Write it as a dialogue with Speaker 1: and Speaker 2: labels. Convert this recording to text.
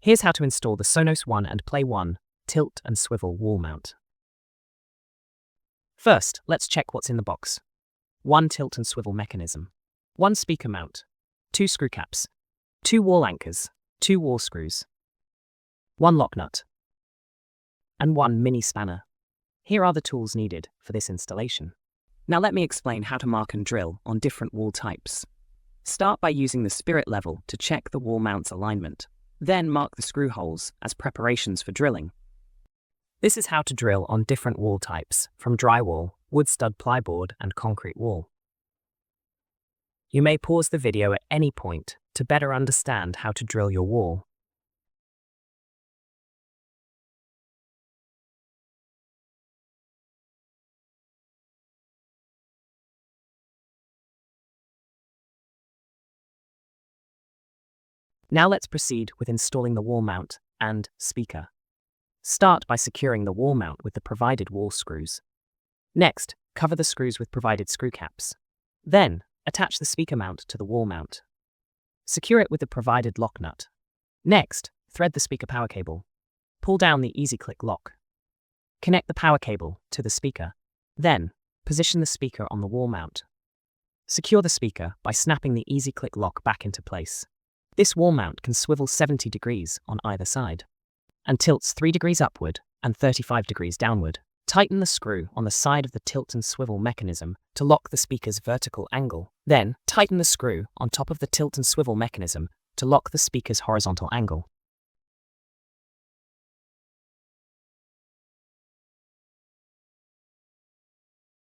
Speaker 1: Here's how to install the Sonos One and Play One tilt and swivel wall mount. First, let's check what's in the box. 1 tilt and swivel mechanism, 1 speaker mount, 2 screw caps, 2 wall anchors, 2 wall screws, 1 lock nut, and 1 mini spanner. Here are the tools needed for this installation. Now let me explain how to mark and drill on different wall types. Start by using the spirit level to check the wall mount's alignment. Then mark the screw holes as preparations for drilling. This is how to drill on different wall types, from drywall, wood stud plyboard, and concrete wall. You may pause the video at any point to better understand how to drill your wall. Now let's proceed with installing the wall mount and speaker. Start by securing the wall mount with the provided wall screws. Next, cover the screws with provided screw caps. Then, attach the speaker mount to the wall mount. Secure it with the provided lock nut. Next, thread the speaker power cable. Pull down the EasyClick lock. Connect the power cable to the speaker. Then, position the speaker on the wall mount. Secure the speaker by snapping the EasyClick lock back into place. This wall mount can swivel 70 degrees on either side and tilts 3 degrees upward and 35 degrees downward. Tighten the screw on the side of the tilt and swivel mechanism to lock the speaker's vertical angle. Then, tighten the screw on top of the tilt and swivel mechanism to lock the speaker's horizontal angle.